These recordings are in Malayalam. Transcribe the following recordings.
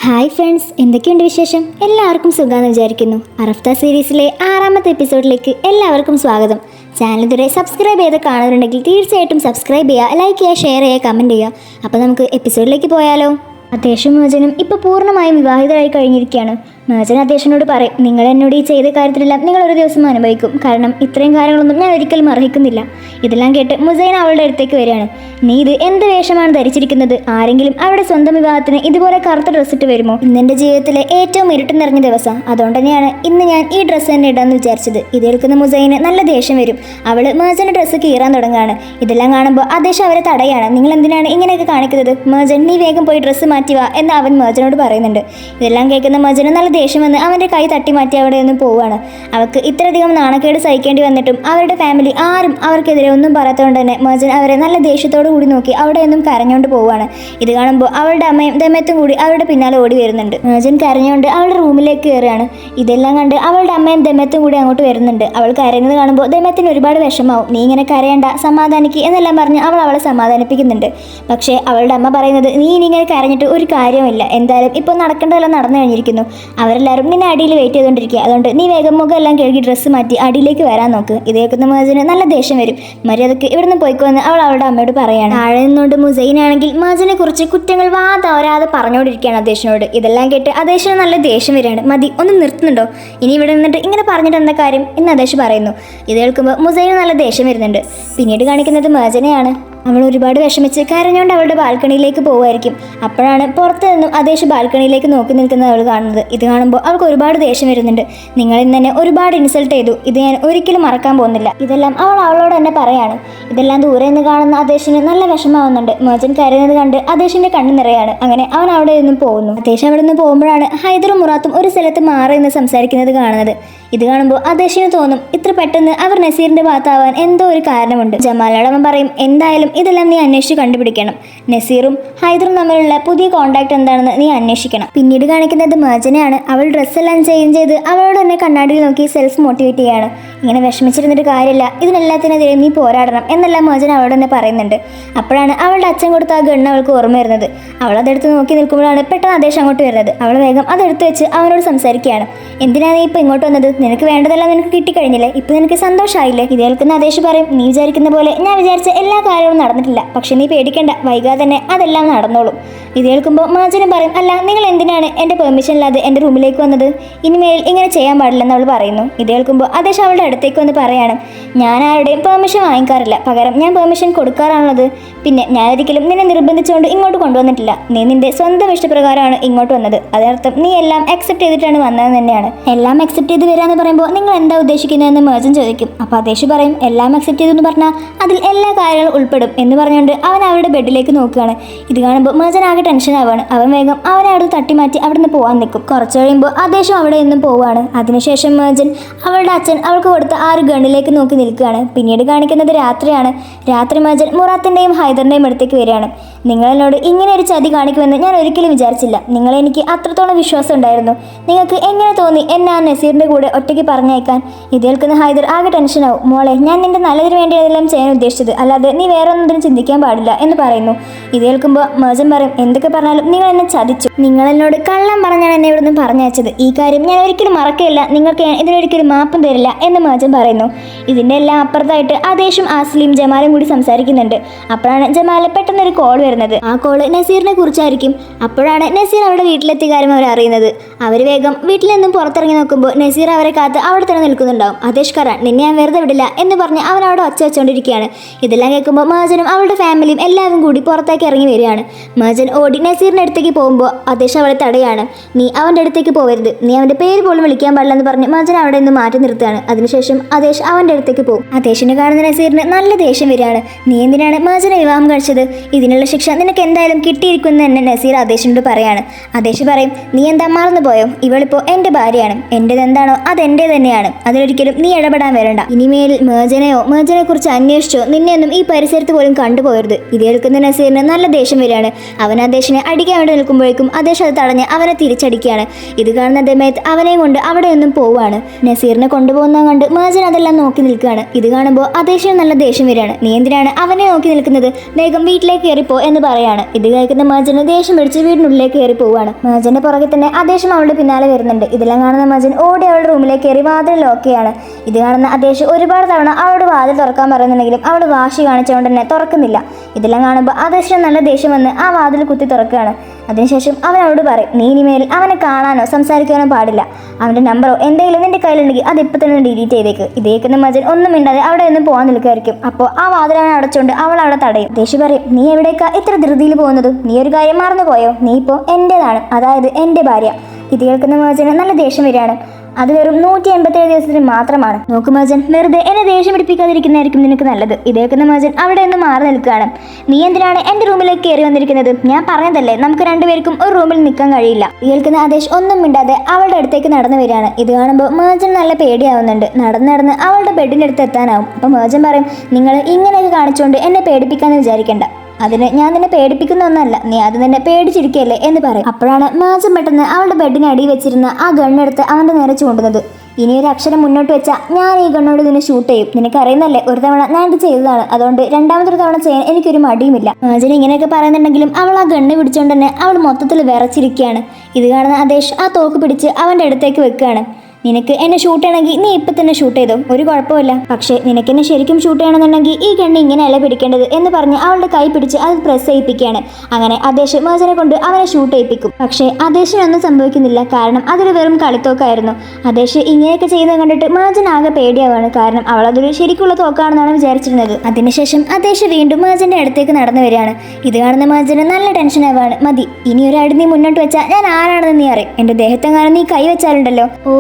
ഹായ് ഫ്രണ്ട്സ്, എന്തൊക്കെയുണ്ട് വിശേഷം? എല്ലാവർക്കും സുഖമാണെന്ന് വിചാരിക്കുന്നു. അറഫ്ത സീരീസിലെ 6ാമത്തെ എപ്പിസോഡിലേക്ക് എല്ലാവർക്കും സ്വാഗതം. ചാനൽ ഇതുവരെ സബ്സ്ക്രൈബ് ചെയ്ത് കാണുന്നുണ്ടെങ്കിൽ തീർച്ചയായിട്ടും സബ്സ്ക്രൈബ് ചെയ്യുക, ലൈക്ക് ചെയ്യുക, ഷെയർ ചെയ്യുക, കമൻറ്റ് ചെയ്യുക. അപ്പോൾ നമുക്ക് എപ്പിസോഡിലേക്ക് പോയാലോ? അത്യാവശ്യം മോചനും ഇപ്പോൾ പൂർണ്ണമായും വിവാഹിതരായി കഴിഞ്ഞിരിക്കുകയാണ്. മോചൻ അത്യാവശ്യനോട് പറയും, നിങ്ങൾ എന്നോട് ഈ ചെയ്ത കാര്യത്തിലെല്ലാം നിങ്ങൾ ഒരു ദിവസം അനുഭവിക്കും. കാരണം ഇത്രയും കാര്യങ്ങളൊന്നും ഞാൻ ഒരിക്കലും അർഹിക്കുന്നില്ല. ഇതെല്ലാം കേട്ട് മുസൈന അവളുടെ അടുത്തേക്ക് വരികയാണ്. നീ ഇത് എന്ത് വേഷമാണ് ധരിച്ചിരിക്കുന്നത്? ആരെങ്കിലും അവരുടെ സ്വന്തം വിവാഹത്തിന് ഇതുപോലെ കറുത്ത ഡ്രസ്സ് ഇട്ട് വരുമോ? ഇന്നെൻ്റെ ജീവിതത്തിലെ ഏറ്റവും ഇരുട്ട് നിറഞ്ഞ ദിവസം. അതുകൊണ്ട് തന്നെയാണ് ഇന്ന് ഞാൻ ഈ ഡ്രസ്സ് തന്നെ ഇടാന്ന് വിചാരിച്ചത്. ഇത് കേൾക്കുന്ന മുസൈന് നല്ല ദേഷ്യം വരും. അവള് മോചന്റെ ഡ്രസ്സ് കീറാൻ തുടങ്ങുകയാണ്. ഇതെല്ലാം കാണുമ്പോൾ ആദേശം അവരെ തടയാണ്. നിങ്ങൾ എന്തിനാണ് ഇങ്ങനെയൊക്കെ കാണിക്കുന്നത്? മോചൻ, നീ വേഗം പോയി ഡ്രസ്സ് മാറ്റുക എന്ന് അവൻ മോചനോട് പറയുന്നുണ്ട്. ഇതെല്ലാം കേൾക്കുന്ന മോചന് നല്ല ദേഷ്യം വന്ന് അവൻ്റെ കൈ തട്ടി മാറ്റി അവിടെ നിന്ന് പോവുകയാണ്. അവർക്ക് ഇത്രയധികം നാണക്കേട് സഹിക്കേണ്ടി വന്നിട്ടും അവരുടെ ഫാമിലി ആരും അവർക്കെതിരെ ഒന്നും പറയാത്തതുകൊണ്ട് തന്നെ മോചൻ അവരെ നല്ല ദേഷ്യത്തോടു കൂടി നോക്കി അവിടെ നിന്നും കരഞ്ഞുകൊണ്ട് പോവുകയാണ്. ഇത് കാണുമ്പോൾ അവളുടെ അമ്മയും ദമയത്തും കൂടി അവരുടെ പിന്നാലെ ഓടി വരുന്നുണ്ട്. മോചൻ കരഞ്ഞുകൊണ്ട് അവളുടെ റൂമിലേക്ക് കയറുകയാണ്. ഇതെല്ലാം കണ്ട് അവളുടെ അമ്മയും ദമയത്തും കൂടി അങ്ങോട്ട് വരുന്നുണ്ട്. അവൾ കരയുന്നത് കാണുമ്പോൾ ദമയത്തിന് ഒരുപാട് വിഷമാവും. നീ ഇങ്ങനെ കരയണ്ട, സമാധാനിക്ക് എന്നെല്ലാം പറഞ്ഞ് അവളെ സമാധാനിപ്പിക്കുന്നുണ്ട്. പക്ഷേ അവളുടെ അമ്മ പറയുന്നത്, നീ ഇങ്ങനെ കരഞ്ഞിട്ട് ഒരു കാര്യമില്ല, എന്തായാലും ഇപ്പോൾ നടക്കേണ്ടതെല്ലാം നടന്നു കഴിഞ്ഞിരിക്കുന്നു. അവരെല്ലാവരും നിന്നെ അടിയിൽ വെയിറ്റ് ചെയ്തുകൊണ്ടിരിക്കുക. അതുകൊണ്ട് നീ വേഗം മുഖമെല്ലാം കഴുകി ഡ്രസ്സ് മാറ്റി അടിയിലേക്ക് വരാൻ നോക്ക്. ഇത് കേൾക്കുന്ന മോചന് നല്ല ദേഷ്യം വരും. മര്യാദക്ക് ഇവിടുന്ന് പോയിക്കോന്ന് അവൾ അവളുടെ അമ്മയോട് പറയാണ്. താഴെ നിന്നുകൊണ്ട് മുസൈനാണെങ്കിൽ മോചനെ കുറിച്ച് കുറ്റങ്ങൾ വാതോരാതെ പറഞ്ഞുകൊണ്ടിരിക്കുകയാണ് അദേശനോട്. ഇതെല്ലാം കേട്ട് അദേശന് നല്ല ദേഷ്യം വരികയാണ്. മതി, ഒന്ന് നിർത്തുന്നുണ്ടോ? ഇനി ഇവിടെ നിന്നിട്ട് ഇങ്ങനെ പറഞ്ഞിട്ട് എന്താ കാര്യം എന്ന് അദേശ് പറയുന്നു. ഇത് കേൾക്കുമ്പോൾ മുസൈന് നല്ല ദേഷ്യം വരുന്നുണ്ട്. പിന്നീട് കാണിക്കുന്നത് മോചനെയാണ്. അവൾ ഒരുപാട് വിഷമിച്ച് കരഞ്ഞുകൊണ്ട് അവളുടെ ബാൽക്കണിയിലേക്ക് പോകുമായിരിക്കും. അപ്പോഴാണ് പുറത്ത് നിന്നും അദേശ് ബാൽക്കണിയിലേക്ക് നോക്കി നിൽക്കുന്നത് അവൾ കാണുന്നത്. ഇത് കാണുമ്പോൾ അവൾക്ക് ഒരുപാട് ദേഷ്യം വരുന്നുണ്ട്. നിങ്ങൾ ഇന്ന് തന്നെ ഒരുപാട് ഇൻസൾട്ട് ചെയ്തു, ഇത് ഞാൻ ഒരിക്കലും മറക്കാൻ പോകുന്നില്ല. ഇതെല്ലാം അവളോട് തന്നെ പറയാണ്. ഇതെല്ലാം ദൂരെ നിന്ന് കാണുന്ന അദേശിന് നല്ല വിഷമാവുന്നുണ്ട്. മോചൻ കരയുന്നത് കണ്ട് അദേശിന്റെ കണ്ണ് നിറയാണ്. അങ്ങനെ അവൻ അവിടെ നിന്നും പോകുന്നു. അദേശ് അവിടെ നിന്ന് പോകുമ്പോഴാണ് ഹൈദറും മുറാത്തും ഒരു സ്ഥലത്ത് മാറി നിന്ന് സംസാരിക്കുന്നത് കാണുന്നത്. ഇത് കാണുമ്പോൾ അദേശിന് തോന്നും, ഇത്ര പെട്ടെന്ന് അവർ നസീറിന്റെ ഭാഗത്താവാൻ എന്തോ ഒരു കാരണമുണ്ട്. ജമാലോടവൻ പറയും, എന്തായാലും ഇതെല്ലാം നീ അന്വേഷിച്ച് കണ്ടുപിടിക്കണം. നസീറും ഹൈദറും തമ്മിലുള്ള പുതിയ കോണ്ടാക്ട് എന്താണെന്ന് നീ അന്വേഷിക്കണം. പിന്നീട് കാണിക്കുന്നത് മോചനെയാണ്. അവൾ ഡ്രസ്സെല്ലാം ചേഞ്ച് ചെയ്ത് അവളോട് തന്നെ കണ്ണാടിയിൽ നോക്കി സെൽഫ് മോട്ടിവേറ്റ് ചെയ്യാണ്. ഇങ്ങനെ വിഷമിച്ചിരുന്നിട്ട് കാര്യമില്ല, ഇതിനെല്ലാത്തിനെതിരെ നീ പോരാടണം എന്നെല്ലാം മോചൻ അവളോട് തന്നെ പറയുന്നുണ്ട്. അപ്പോഴാണ് അവളുടെ അച്ഛൻ കൊടുത്ത ആ ഗണ്ണ് അവൾക്ക് ഓർമ്മ വരുന്നത്. അവൾ അതെടുത്ത് നോക്കി നിൽക്കുമ്പോഴാണ് പെട്ടെന്ന് ആദേശം അങ്ങോട്ട് വരുന്നത്. അവൾ വേഗം അതെടുത്ത് വെച്ച് അവനോട് സംസാരിക്കുകയാണ്. എന്തിനാണ് നീ ഇപ്പം ഇങ്ങോട്ട് വന്നത്? നിനക്ക് വേണ്ടതെല്ലാം നിനക്ക് കിട്ടിക്കഴിഞ്ഞില്ലേ? ഇപ്പം നിനക്ക് സന്തോഷമായില്ലേ? ഇത് കേൾക്കുന്ന ആദേശ് പറയും, നീ വിചാരിക്കുന്ന പോലെ ഞാൻ വിചാരിച്ച എല്ലാ കാര്യങ്ങളും നടന്നിട്ടില്ല. പക്ഷെ നീ പേടിക്കേണ്ട, വൈകാതെ തന്നെ അതെല്ലാം നടന്നോളും. ഇത് കേൾക്കുമ്പോൾ മോചനം പറയും, അല്ല, നിങ്ങൾ എന്തിനാണ് എൻ്റെ പെർമിഷൻ ഇല്ലാതെ എൻ്റെ റൂമിലേക്ക് വന്നത്? ഇനിമേൽ ഇങ്ങനെ ചെയ്യാൻ പാടില്ലെന്ന് അവൾ പറയുന്നു. ഇത് കേൾക്കുമ്പോൾ ആദേശ് അവളുടെ അടുത്തേക്ക് വന്ന് പറയാണ്, ഞാൻ ആരുടെയും പെർമിഷൻ വാങ്ങിക്കാറില്ല, പകരം ഞാൻ പെർമിഷൻ കൊടുക്കാറാണുള്ളത്. പിന്നെ ഞാൻ ഒരിക്കലും നിന്നെ നിർബന്ധിച്ചുകൊണ്ട് ഇങ്ങോട്ട് കൊണ്ടുവന്നിട്ടില്ല. നീ നിന്റെ സ്വന്തം ഇഷ്ടപ്രകാരമാണ് ഇങ്ങോട്ട് വന്നത്. അതിനർത്ഥം നീ എല്ലാം അക്സെപ്റ്റ് ചെയ്തിട്ടാണ് വന്നതെന്ന് തന്നെയാണ്. എല്ലാം അക്സെപ്റ്റ് ചെയ്ത് വരാമെന്ന് പറയുമ്പോൾ നിങ്ങൾ എന്താ ഉദ്ദേശിക്കുന്നതെന്ന് മോചൻ ചോദിക്കും. അപ്പോൾ ആദേശ് പറയും, എല്ലാം അക്സെപ്റ്റ് ചെയ്തെന്ന് പറഞ്ഞാൽ അതിൽ എല്ലാ കാര്യങ്ങളും ഉൾപ്പെടും എന്ന് പറഞ്ഞുകൊണ്ട് അവൻ അവരുടെ ബെഡിലേക്ക് നോക്കുകയാണ്. ഇത് കാണുമ്പോൾ മോചൻ ആകെ ടെൻഷൻ ആവുകയാണ്. അവൻ വേഗം അവനെ അവിടെ തട്ടി മാറ്റി അവിടെ നിന്ന് പോകാൻ നിൽക്കും. കുറച്ച് കഴിയുമ്പോൾ ആദേശം അവിടെ നിന്നും പോവുകയാണ്. അതിനുശേഷം മോചൻ അവളുടെ അച്ഛൻ അവൾക്ക് കൊടുത്ത ആ ഒരു ഗണ്ണിലേക്ക് നോക്കി നിൽക്കുകയാണ്. പിന്നീട് കാണിക്കുന്നത് രാത്രിയാണ്. രാത്രി മോചൻ മുറാത്തിൻ്റെയും ഹൈദറിൻ്റെയും അടുത്തേക്ക് വരികയാണ്. നിങ്ങളെന്നോട് ഇങ്ങനെ ഒരു ചതി കാണിക്കുമെന്ന് ഞാൻ ഒരിക്കലും വിചാരിച്ചില്ല. നിങ്ങളെനിക്ക് അത്രത്തോളം വിശ്വാസം ഉണ്ടായിരുന്നു. നിങ്ങൾക്ക് എങ്ങനെ തോന്നി എന്നെ ആ നസീറിൻ്റെ കൂടെ ഒറ്റയ്ക്ക് പറഞ്ഞയക്കാൻ? ഇത് കേൾക്കുന്ന ഹൈദർ ആകെ ടെൻഷനാവും. മോളെ, ഞാൻ നിന്റെ നല്ലതിന് വേണ്ടി അതെല്ലാം ചെയ്യാൻ ഉദ്ദേശിച്ചത്, അല്ലാതെ നീ വേറെ ഒന്നും ചിന്തിക്കാൻ പാടില്ല എന്ന് പറയുന്നു. ഇത് കേൾക്കുമ്പോൾ മോചൻ പറയും, എന്തൊക്കെ പറഞ്ഞാലും നിങ്ങൾ എന്നെ ചതിച്ചു. നിങ്ങൾ എന്നോട് കള്ളം പറഞ്ഞാണ് എന്നെ ഇവിടെ നിന്ന് പറഞ്ഞയച്ചത്. ഈ കാര്യം ഞാൻ ഒരിക്കലും മറക്കില്ല. നിങ്ങൾക്ക് ഞാൻ ഇതിനൊരിക്കലും മാപ്പും തരില്ല എന്ന് മോചൻ പറയുന്നു. ഇതിൻ്റെ എല്ലാം അപ്പുറത്തായിട്ട് ആദേശും ആസ്ലിയും ജമാലും കൂടി സംസാരിക്കുന്നുണ്ട്. അപ്പോഴാണ് ജമാല് പെട്ടെന്നൊരു കോൾ വരുന്നത്. ആ കോള് നസീറിനെ കുറിച്ചായിരിക്കും. അപ്പോഴാണ് നസീർ അവരുടെ വീട്ടിലെത്തിയ കാര്യം അവർ അറിയുന്നത്. അവർ വേഗം വീട്ടിൽ നിന്നും പുറത്തിറങ്ങി നോക്കുമ്പോൾ നസീർ അവരെ കാത്ത് അവിടെ തന്നെ നിൽക്കുന്നുണ്ടാവും. ആദേശ് കറാൻ, നിന്നെ ഞാൻ വെറുതെ വിടില്ല എന്ന് പറഞ്ഞ് അവൻ അവിടെ ഒച്ച വെച്ചുകൊണ്ടിരിക്കുകയാണ്. ഇതെല്ലാം കേൾക്കുമ്പോൾ മോചനും അവളുടെ ഫാമിലിയും എല്ലാവരും കൂടി പുറത്തേക്ക് ഇറങ്ങി വരികയാണ്. മോചൻ ഓടി നസീറിൻ്റെ അടുത്തേക്ക് പോകുമ്പോൾ ആദേശ് അവളെ തടയാണ്. നീ അവൻ്റെ അടുത്തേക്ക് പോകരുത്, നീ അവൻ്റെ പേര് പോലും വിളിക്കാൻ പാടില്ലെന്ന് പറഞ്ഞ് മോചൻ അവിടെ നിന്ന് മാറ്റി നിർത്തുകയാണ്. അതിനുശേഷം ആദേശ് അവൻ്റെ അടുത്തേക്ക് പോകും. ആദേശിനെ കാണുന്ന നസീറിന് നല്ല ദേഷ്യം വരികയാണ്. നീ എന്തിനാണ് മോചനെ വിവാഹം കഴിച്ചത്? ഇതിനുള്ള ശിക്ഷ നിനക്ക് എന്തായാലും കിട്ടിയിരിക്കുമെന്ന് തന്നെ നസീർ ആദേശിനോട് പറയാണ്. ആദേശ് പറയും, നീ എന്താ മറന്നു പോയോ? ഇവളിപ്പോൾ എൻ്റെ ഭാര്യയാണ്. എൻ്റെതെന്താണോ അതെൻ്റെ തന്നെയാണ്. അതിലൊരിക്കലും നീ ഇടപെടാൻ വരണ്ട. ഇനിമേൽ മോചനെ കുറിച്ച് അന്വേഷിച്ചോ നിന്നെയൊന്നും ഈ പരിസരത്ത് പോലും കണ്ടുപോകരുത്. ഇത് കേൾക്കുന്ന നസീറിന് നല്ല ദേഷ്യം വരികയാണ്. അവൻ ആദേശിനെ അടിക്കാൻ വേണ്ടി നിൽക്കുമ്പോഴേക്കും ആദേശ് അത് തടഞ്ഞ് അവനെ തിരിച്ചടിക്കുകയാണ്. ഇത് കാണുന്ന ദമയത്ത് അവനെയും കൊണ്ട് അവിടെ നിന്നും പോവുകയാണ്. നസീറിനെ കൊണ്ടുപോകുന്നത് കണ്ട് മേജൻ അതെല്ലാം നോക്കി നിൽക്കുകയാണ്. ഇത് കാണുമ്പോൾ ആദേശിന് നല്ല ദേഷ്യം വരികയാണ്. നീ എന്തിനാണ് അവനെ നോക്കി നിൽക്കുന്നത്, വേഗം വീട്ടിലേക്ക് കയറിപ്പോ എന്ന് പറയാണ്. ഇത് കേൾക്കുന്ന മേജന് ദേഷ്യം പിടിച്ച് വീടിനുള്ളിലേക്ക് കയറി പോവുകയാണ്. മേജന്റെ പുറകെ തന്നെ ആദേശം അവളുടെ പിന്നാലെ വരുന്നുണ്ട്. ഇതെല്ലാം കാണുന്ന മേജൻ ഓടി അവളുടെ റൂമിലേക്ക് കയറി വാതിൽ ലോക്ക് ചെയ്യാണ്. ഇത് കാണുന്ന ആദേശ് ഒരുപാട് തവണ അവളോട് വാതിൽ തുറക്കാൻ പറയുന്നുണ്ടെങ്കിലും അവൾ വാശി കാണിച്ചുകൊണ്ട് തന്നെ തുറക്കുന്നില്ല. ഇതെല്ലാം കാണുമ്പോൾ ആദേശിന് നല്ല ദേഷ്യം വന്ന് ആ വാതിൽ കുത്തി തുറക്കുകയാണ്. അതിനുശേഷം അവൻ അവളോട് പറയും, നീ ഇനിമേൽ അവനെ കാണാനോ സംസാരിക്കാനോ പാടില്ല. അവൻ്റെ നമ്പറോ എന്തെങ്കിലും നിന്റെ കയ്യിലുണ്ടെങ്കിൽ അത് ഇപ്പം തന്നെ ഡിലീറ്റ് ചെയ്തേക്ക്. ഇതേക്കുന്ന മജൻ ഒന്നും മിണ്ടാതെ അവിടെ ഒന്നും പോകാൻ നിൽക്കുമായിരിക്കും. അപ്പോൾ ആ വാതിലാണ് അടച്ചുകൊണ്ട് അവൾ അവിടെ തടയും. ദേഷ്യം പറയും, നീ എവിടേക്കാ ഇത്ര ധൃതിയിൽ പോകുന്നത്? നീ ഒരു കാര്യം മറന്നു പോയോ? നീ ഇപ്പോൾ എൻ്റെതാണ്, അതായത് എൻ്റെ ഭാര്യ. ഇത് കേൾക്കുന്ന മജന് നല്ല ദേഷ്യം വരികയാണ്. അത് വെറും 187 ദിവസത്തിന് മാത്രമാണ്. നോക്കു മജൻ, വെറുതെ എന്നെ ദേഷ്യം പിടിപ്പിക്കാതിരിക്കുന്നതായിരിക്കും നിനക്ക് നല്ലത്. ഇതേക്കുന്ന മജൻ അവിടെ നിന്ന് മാറി നിൽക്കുകയാണ്. നീ എന്തിനാണ് എൻ്റെ റൂമിലേക്ക് കയറി വന്നിരിക്കുന്നത്? ഞാൻ പറഞ്ഞതല്ലേ നമുക്ക് രണ്ടുപേർക്കും ഒരു റൂമിൽ നിൽക്കാൻ കഴിയില്ല. കേൾക്കുന്ന ആദേശ് ഒന്നും മിണ്ടാതെ അവളുടെ അടുത്തേക്ക് നടന്നു വരികയാണ്. ഇത് കാണുമ്പോൾ മേജൻ നല്ല പേടിയാവുന്നുണ്ട്. നടന്ന് അവളുടെ ബെഡിൻ്റെ അടുത്ത് എത്താനാവും. അപ്പോൾ മേജൻ പറയും, നിങ്ങൾ ഇങ്ങനെയൊക്കെ കാണിച്ചുകൊണ്ട് എന്നെ പേടിപ്പിക്കാമെന്ന് വിചാരിക്കേണ്ട. അതിന് ഞാൻ നിന്നെ പേടിപ്പിക്കുന്ന ഒന്നല്ല, നീ അത് നിന്നെ പേടിച്ചിരിക്കല്ലേ എന്ന് പറയും. അപ്പോഴാണ് മേജൻ പെട്ടെന്ന് അവളുടെ ബെഡിന് അടിയിൽ വെച്ചിരുന്ന ആ ഗണ്ണെടുത്ത് അവൻ്റെ നേരെ ചൂണ്ടുന്നത്. ഇനി ഒരു അക്ഷരം മുന്നോട്ട് വെച്ചാൽ ഞാൻ ഈ ഗണ്ണോട് നിന്നെ ഷൂട്ട് ചെയ്യും. നിനക്കറിയുന്നല്ലേ ഒരു തവണ ഞാൻ ഇത് ചെയ്തതാണ്, അതുകൊണ്ട് രണ്ടാമതൊരു തവണ ചെയ്യാൻ എനിക്കൊരു മടിയുമില്ല. മേജൻ ഇങ്ങനെയൊക്കെ പറയുന്നുണ്ടെങ്കിലും അവൾ ആ ഗണ്ണ് പിടിച്ചുകൊണ്ട് തന്നെ അവൾ മൊത്തത്തിൽ വിറച്ചിരിക്കുകയാണ്. ഇത് കാണുന്ന ആദേശ് ആ തോക്ക് പിടിച്ച് അവൻ്റെ അടുത്തേക്ക് വെക്കുകയാണ്. നിനക്ക് എന്നെ ഷൂട്ട് ചെയ്യണമെങ്കിൽ നീ ഇപ്പം തന്നെ ഷൂട്ട് ചെയ്തോ, ഒരു കുഴപ്പമില്ല. പക്ഷേ നിനക്ക് എന്നെ ശരിക്കും ഷൂട്ട് ചെയ്യണമെന്നുണ്ടെങ്കിൽ ഈ ഗണ്ണ് ഇങ്ങനെയല്ല പിടിക്കേണ്ടത് എന്ന് പറഞ്ഞ് അവളുടെ കൈ പിടിച്ച് അത് പ്രസ് ചെയ്യിപ്പിക്കുകയാണ്. അങ്ങനെ ആദേശ് മേജനെ കൊണ്ട് അവനെ ഷൂട്ട് ചെയ്യിപ്പിക്കും. പക്ഷേ ആദേശിനൊന്നും സംഭവിക്കുന്നില്ല, കാരണം അതൊരു വെറും കളിത്തോക്കായിരുന്നു. ആദേശ് ഇങ്ങനെയൊക്കെ ചെയ്യുന്നത് കണ്ടിട്ട് മേജൻ ആകെ പേടിയാവാണ്. കാരണം അവൾ അതൊരു ശരിക്കുള്ള തോക്കാണെന്നാണ് വിചാരിച്ചിരുന്നത്. അതിനുശേഷം ആദേശ് വീണ്ടും മേജന്റെ അടുത്തേക്ക് നടന്നു വരികയാണ്. ഇത് കാണുന്ന മേജന് നല്ല ടെൻഷൻ ആവാണ്. മതി, ഇനി ഒരു അടി നീ മുന്നോട്ട് വെച്ചാൽ ഞാൻ ആരാണെന്ന് നീ അറിയും. എൻ്റെ ദേഹത്തെങ്ങാനും നീ കൈ വെച്ചാലുണ്ടല്ലോ. ഓ,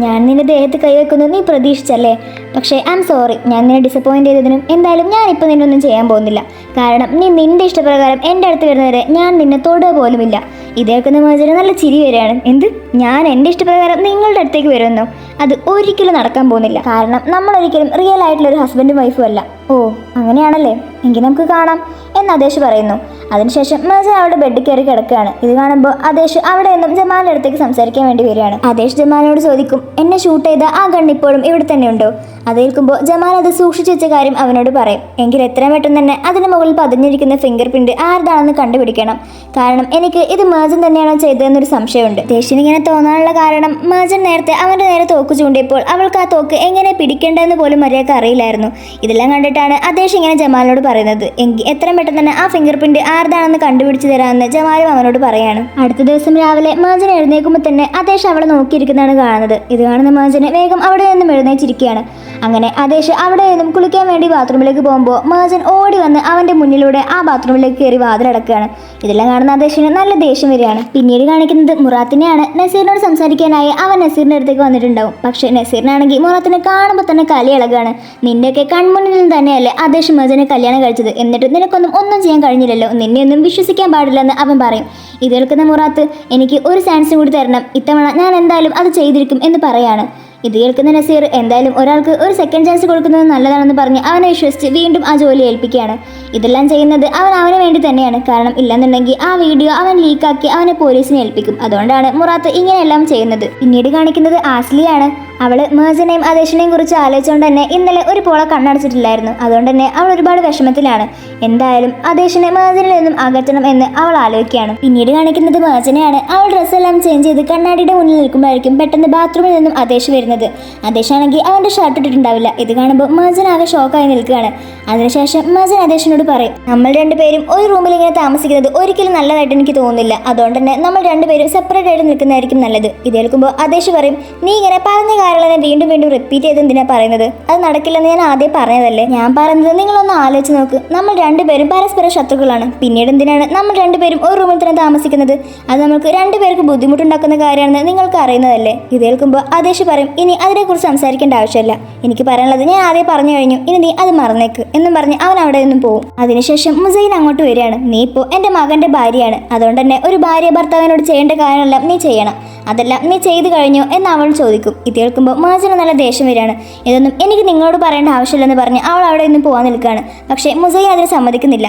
ഞാൻ നിന്റെ ദേഹത്ത് കൈവെക്കുന്നത് നീ പ്രതീക്ഷിച്ചല്ലേ? പക്ഷേ ഐ എം സോറി, ഞാൻ നിന്നെ ഡിസപ്പോയിൻ്റ് ചെയ്തതിനും എന്തായാലും ഞാനിപ്പോൾ നിന്നൊന്നും ചെയ്യാൻ പോകുന്നില്ല. കാരണം നീ നിന്റെ ഇഷ്ടപ്രകാരം എൻ്റെ അടുത്ത് വരുന്നവരെ ഞാൻ നിന്നെ തൊടുക പോലുമില്ല. ഇതേക്കുന്ന മേജന് നല്ല ചിരി വരികയാണ്. എന്ത്, ഞാൻ എൻ്റെ ഇഷ്ടപ്രകാരം നിങ്ങളുടെ അടുത്തേക്ക് വരുമെന്നോ? അത് ഒരിക്കലും നടക്കാൻ പോകുന്നില്ല. കാരണം നമ്മളൊരിക്കലും റിയൽ ആയിട്ടുള്ള ഒരു ഹസ്ബൻഡും വൈഫും അല്ല. ഓ, അങ്ങനെയാണല്ലേ, എങ്കിൽ നമുക്ക് കാണാം എന്ന് ആദേശ് പറയുന്നു. അതിനുശേഷം മേജൻ അവളുടെ ബെഡിൽ കയറി കിടക്കുകയാണ്. ഇത് കാണുമ്പോൾ ആദേശ് അവിടെ നിന്നും ജമാലിൻ്റെ അടുത്തേക്ക് സംസാരിക്കാൻ വേണ്ടി വരികയാണ്. ആദേശ് ജമാലിനോട് ചോദിക്കും, എന്നെ ഷൂട്ട് ചെയ്ത ആ ഗണ്ണ് ഇപ്പോഴും ഇവിടെ തന്നെ ഉണ്ടോ? അത് കേൾക്കുമ്പോൾ ജമാൽ അത് സൂക്ഷിച്ചു വെച്ച കാര്യം അവനോട് പറയും. എങ്കിൽ എത്രയും പെട്ടെന്ന് തന്നെ അതിന് മുകളിൽ പതിഞ്ഞിരിക്കുന്ന ഫിംഗർ പ്രിന്റ് ആരുതാണെന്ന് കണ്ടുപിടിക്കണം. കാരണം എനിക്ക് ഇത് മേജൻ തന്നെയാണോ ചെയ്തതെന്നൊരു സംശയമുണ്ട്. ദേഷ്യന് ഇങ്ങനെ തോന്നാനുള്ള കാരണം മേജൻ നേരത്തെ അവൻ്റെ നേരെ തോക്ക് ചൂണ്ടിയപ്പോൾ അവൾക്ക് ആ തോക്ക് എങ്ങനെ പിടിക്കേണ്ടതെന്ന് പോലും മര്യാദക്ക് അറിയില്ലായിരുന്നു. ഇതെല്ലാം കണ്ടിട്ടാണ് ആദേശ് ഇങ്ങനെ ജമാലിനോട് പറയുന്നത്. എങ്കിൽ എത്രയും പെട്ടെന്ന് തന്നെ ആ ഫിംഗർ പ്രിന്റ് ആരുതാണെന്ന് കണ്ടുപിടിച്ച് തരാമെന്ന് ജമാലും അവനോട് പറയാണ്. അടുത്ത ദിവസം രാവിലെ മേജൻ എഴുന്നേൽക്കുമ്പോൾ തന്നെ ആദേശ് അവളെ നോക്കിയിരിക്കുന്നതാണ് കാണുന്നത്. ഇത് കാണുന്ന മേജന് വേഗം അവിടെ നിന്നും എഴുന്നേറ്റിരിക്കുകയാണ്. അങ്ങനെ ആദേശ് അവിടെ നിന്നും കുളിക്കാൻ വേണ്ടി ബാത്റൂമിലേക്ക് പോകുമ്പോൾ മേജൻ ഓടി വന്ന് അവൻ്റെ മുന്നിലൂടെ ആ ബാത്റൂമിലേക്ക് കയറി വാതിലടക്കുകയാണ്. ഇതെല്ലാം കാണുന്ന ആദേശിന് നല്ല ദേഷ്യം വരികയാണ്. പിന്നീട് കാണിക്കുന്നത് മുറാത്തിനെയാണ്. നസീറിനോട് സംസാരിക്കാനായി അവൻ നസീറിൻ്റെ അടുത്തേക്ക് വന്നിട്ടുണ്ടാവും. പക്ഷേ നസീറിനാണെങ്കിൽ മുറാത്തിനെ കാണുമ്പോൾ തന്നെ കലി ഇളകാണ്. നിന്റെയൊക്കെ കൺമുന്നിൽ നിന്ന് തന്നെയല്ലേ ആദേശ് മേജനെ കല്യാണം കഴിച്ചത്, എന്നിട്ട് നിനക്കൊന്നും ചെയ്യാൻ കഴിഞ്ഞില്ലല്ലോ, നിന്നെയൊന്നും വിശ്വസിക്കാൻ പാടില്ലെന്ന് അവൻ പറയും. ഇത് കേൾക്കുന്ന മുറാത്ത്, എനിക്ക് ഒരു ചാൻസ് കൂടി തരണം, ഇത്തവണ ഞാൻ എന്തായാലും അത് ചെയ്തിരിക്കും എന്ന് പറയാണ്. ഇത് കേൾക്കുന്ന നസീർ, എന്തായാലും ഒരാൾക്ക് ഒരു സെക്കൻഡ് ചാൻസ് കൊടുക്കുന്നത് നല്ലതാണെന്ന് പറഞ്ഞ് അവനെ വിശ്വസിച്ച് വീണ്ടും ആ ജോലി ഏൽപ്പിക്കുകയാണ്. ഇതെല്ലാം ചെയ്യുന്നത് അവന് വേണ്ടി തന്നെയാണ്. കാരണം ഇല്ലെന്നുണ്ടെങ്കിൽ ആ വീഡിയോ അവൻ ലീക്കാക്കി അവനെ പോലീസിനെ ഏൽപ്പിക്കും. അതുകൊണ്ടാണ് മുറാത്ത് ഇങ്ങനെയെല്ലാം ചെയ്യുന്നത്. പിന്നീട് കാണിക്കുന്നത് ആസ്ലിയാണ്. അവള് മേജനെയും ആദേശിനെയും കുറിച്ച് ആലോചിച്ചുകൊണ്ട് തന്നെ ഇന്നലെ ഒരു പോള കണ്ണടച്ചിട്ടില്ലായിരുന്നു. അതുകൊണ്ട് തന്നെ അവൾ ഒരുപാട് വിഷമത്തിലാണ്. എന്തായാലും ആദേശിനെ മേജനിൽ നിന്നും അകറ്റണം എന്ന് അവൾ ആലോചിക്കുകയാണ്. പിന്നീട് കാണിക്കുന്നത് മേജനെയാണ്. അവൾ ഡ്രസ്സെല്ലാം ചേഞ്ച് ചെയ്ത് കണ്ണാടിയുടെ മുന്നിൽ നിൽക്കുമ്പോഴായിരിക്കും പെട്ടെന്ന് ബാത്റൂമിൽ നിന്നും ആദേശ് വരുന്നത്. ആദേശാണെങ്കിൽ അവൻ്റെ ഷർട്ട് ഇട്ടിട്ടുണ്ടാവില്ല. ഇത് കാണുമ്പോൾ മേജൻ ആകെ ഷോക്കായി നിൽക്കുകയാണ്. അതിനുശേഷം മേജൻ ആദേശിനോട് പറയും, നമ്മൾ രണ്ടുപേരും ഒരു റൂമിൽ ഇങ്ങനെ താമസിക്കുന്നത് ഒരിക്കലും നല്ലതായിട്ട് എനിക്ക് തോന്നുന്നില്ല. അതുകൊണ്ട് തന്നെ നമ്മൾ രണ്ടുപേരും സെപ്പറേറ്റ് ആയിട്ട് നിൽക്കുന്നതായിരിക്കും നല്ലത്. ഇത് കേൾക്കുമ്പോൾ ആദേശ് പറയും, നീ ഇങ്ങനെ പറഞ്ഞ കാര്യങ്ങൾ വീണ്ടും റിപ്പീറ്റ് ചെയ്ത് എന്തിനാ പറയുന്നത്? അത് നടക്കില്ലെന്ന് ഞാൻ ആദ്യം പറഞ്ഞതല്ലേ. ഞാൻ പറയുന്നത് നിങ്ങളൊന്ന് ആലോചിച്ച് നോക്ക്. നമ്മൾ രണ്ടുപേരും പരസ്പര ശത്രുക്കളാണ്. പിന്നീട് എന്തിനാണ് നമ്മൾ രണ്ടുപേരും ഒരു റൂമിൽ തന്നെ താമസിക്കുന്നത്? അത് നമുക്ക് രണ്ടുപേർക്ക് ബുദ്ധിമുട്ടുണ്ടാക്കുന്ന കാര്യമാണെന്ന് നിങ്ങൾക്ക് അറിയുന്നതല്ലേ. ഇത് കേൾക്കുമ്പോൾ ആദേശ് പറയും, ഇനി അതിനെക്കുറിച്ച് സംസാരിക്കേണ്ട ആവശ്യമില്ല. എനിക്ക് പറയാനുള്ളത് ഞാൻ ആദ്യം പറഞ്ഞു കഴിഞ്ഞു, ഇനി നീ അത് മറന്നേക്ക് എന്നും പറഞ്ഞ് അവൻ അവിടെ നിന്നും പോകും. അതിനുശേഷം മുസൈൻ അങ്ങോട്ട് വരികയാണ്. നീ ഇപ്പോൾ എൻ്റെ മകൻ്റെ ഭാര്യയാണ്. അതുകൊണ്ട് തന്നെ ഒരു ഭാര്യ ഭർത്താവിനോട് ചെയ്യേണ്ട കാര്യമെല്ലാം നീ ചെയ്യണം. അതെല്ലാം നീ ചെയ്തു കഴിഞ്ഞോ എന്ന് അവൾ ചോദിക്കും. ഇത് കേൾക്കുമ്പോൾ മേജന് നല്ല ദേഷ്യം വരികയാണ്. ഇതൊന്നും എനിക്ക് നിങ്ങളോട് പറയേണ്ട ആവശ്യമില്ലെന്ന് പറഞ്ഞ് അവൾ അവിടെ നിന്ന് പോകാൻ നിൽക്കുകയാണ്. പക്ഷേ മുസൈൻ അതിന് സമ്മതിക്കുന്നില്ല.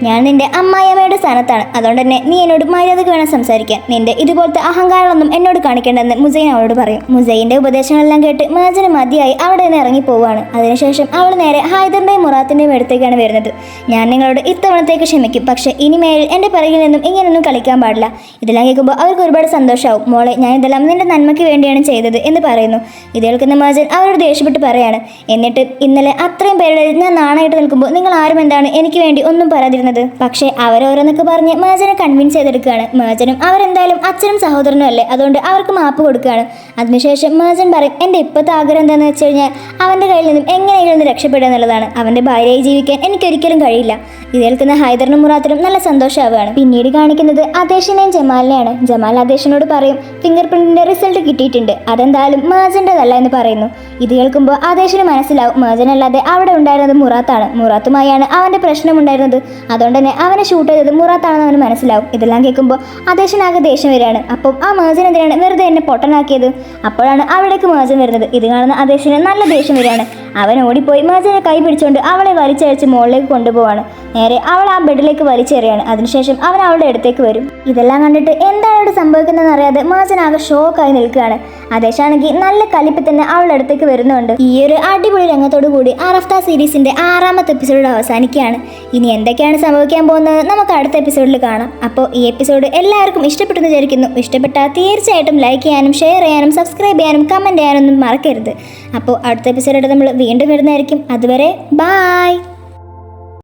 ഞാൻ നിന്റെ അമ്മായിയമ്മയുടെ സ്ഥാനത്താണ്, അതുകൊണ്ട് തന്നെ നീ എന്നോട് മര്യാദക്ക് വേണം സംസാരിക്കാൻ. നിന്റെ ഇതുപോലത്തെ അഹങ്കാരമൊന്നും എന്നോട് കാണിക്കേണ്ടെന്ന് മുസൈൻ അവളോട് പറയും. മുസൈൻ്റെ ഉപദേശങ്ങളെല്ലാം കേട്ട് മേജന് മതിയായി അവിടെ നിന്ന് ഇറങ്ങി പോവുകയാണ്. അതിനുശേഷം അവൾ നേരെ ഹൈദറിൻ്റെയും മുറാത്തിൻ്റെയും അടുത്തേക്കാണ് വരുന്നത്. ഞാൻ നിങ്ങളോട് ഇത്തവണത്തേക്ക് ക്ഷമിക്കും, പക്ഷേ ഇനിമേൽ എൻ്റെ പിറകിൽ നിന്നും ഇങ്ങനെയൊന്നും കളിക്കാൻ പാടില്ല. ഇതെല്ലാം കേൾക്കുമ്പോൾ അവർക്ക് ഒരുപാട് സന്തോഷമാവും. മോളെ, ഞാൻ ഇതെല്ലാം നിന്റെ നന്മയ്ക്ക് വേണ്ടിയാണ് ചെയ്തത് എന്ന് പറയുന്നു. ഇത് കേൾക്കുന്ന മേജൻ അവരോട് ദേഷ്യപ്പെട്ട് പറയാണ്, എന്നിട്ട് ഇന്നലെ അത്രയും പേരുടെ ഞാൻ നാണായിട്ട് നിൽക്കുമ്പോൾ നിങ്ങൾ ആരും എന്താണ് എനിക്ക് വേണ്ടി ഒന്നും പറയാതിരുന്നത്? പക്ഷേ അവരോരോന്നൊക്കെ പറഞ്ഞ് മേജനെ കൺവിൻസ് ചെയ്തെടുക്കുകയാണ്. മേജനും അവരെന്തായാലും അച്ഛനും സഹോദരനും അല്ലേ, അതുകൊണ്ട് അവർക്ക് മാപ്പ് കൊടുക്കുകയാണ്. അതിനുശേഷം മേജൻ പറയും, എൻ്റെ ഇപ്പോഴത്തെ ആഗ്രഹം എന്താണെന്ന് വെച്ച് കഴിഞ്ഞാൽ അവൻ്റെ കയ്യിൽ നിന്നും എങ്ങനെയെങ്കിലും ഒന്ന് രക്ഷപ്പെടുക എന്നുള്ളതാണ്. അവൻ്റെ ഭാര്യയായി ജീവിക്കാൻ എനിക്കൊരിക്കലും കഴിയില്ല. ഇത് കേൾക്കുന്ന ഹൈദറിനും മുറാത്തിനും നല്ല സന്തോഷമാവുകയാണ്. പിന്നീട് കാണിക്കുന്നത് ആദേശിനെയും ജമാലിനെയാണ്. ജമാൽ ആദേശിനോട് പറയും, ഫിംഗർ പ്രിന്റിന്റെ റിസൾട്ട് കിട്ടിയിട്ടുണ്ട്, അതെന്തായാലും മേജൻ്റെതല്ല എന്ന് പറയുന്നു. ഇത് കേൾക്കുമ്പോൾ ആദേശിന് മനസ്സിലാവും മേജനല്ലാതെ അവിടെ ഉണ്ടായിരുന്നത് മുറാത്താണ്. മുറാത്തുമായാണ് അവൻ്റെ പ്രശ്നമുണ്ടായിരുന്നത്, അതുകൊണ്ട് തന്നെ അവനെ ഷൂട്ട് ചെയ്തത് മുറാത്താണെന്ന് അവന് മനസ്സിലാവും. ഇതെല്ലാം കേൾക്കുമ്പോൾ ആദേശനാകെ ദേഷ്യം വരികയാണ്. അപ്പം ആ മേജൻ എന്തിനാണ് വെറുതെ എന്നെ പൊട്ടനാക്കിയത്? അപ്പോഴാണ് അവിടേക്ക് മേജൻ വരുന്നത്. ഇത് കാണുന്ന ആദേശന് നല്ല ദേഷ്യം വരികയാണ്. അവൻ ഓടിപ്പോയി മേജനെ കൈ പിടിച്ചുകൊണ്ട് അവളെ വലിച്ചഴിച്ച് മുകളിലേക്ക് കൊണ്ടുപോവാണ്. നേരെ അവൾ ആ ബെഡിലേക്ക് വലിച്ചെറിയാണ്. അതിനുശേഷം അവൻ അവളുടെ അടുത്തേക്ക് വരും. ഇതെല്ലാം കണ്ടിട്ട് എന്താണ് ഇവിടെ സംഭവിക്കുന്നതെന്ന് അറിയാതെ മേജൻ ആകെ ഷോക്കായി നിൽക്കുകയാണ്. ആദേശാണെങ്കിൽ നല്ല കലിപ്പിൽ തന്നെ അവളുടെ അടുത്തേക്ക് വരുന്നുണ്ട്. ഈ ഒരു അടിപൊളി രംഗത്തോടു കൂടി റഫ്ത സീരീസിന്റെ 6ാമത്തെ എപ്പിസോഡ് അവസാനിക്കുകയാണ്. ഇനി എന്തൊക്കെയാണ് സംഭവിക്കാൻ പോകുന്നത് നമുക്ക് അടുത്ത എപ്പിസോഡിൽ കാണാം. അപ്പോൾ ഈ എപ്പിസോഡ് എല്ലാവർക്കും ഇഷ്ടപ്പെട്ടെന്ന് വിചാരിക്കുന്നു. ഇഷ്ടപ്പെട്ടാൽ തീർച്ചയായിട്ടും ലൈക്ക് ചെയ്യാനും ഷെയർ ചെയ്യാനും സബ്സ്ക്രൈബ് ചെയ്യാനും കമൻറ്റ് ചെയ്യാനൊന്നും മറക്കരുത്. അപ്പോൾ അടുത്ത എപ്പിസോഡായിട്ട് നമ്മൾ വീണ്ടും വരുന്നതായിരിക്കും. അതുവരെ ബായ്.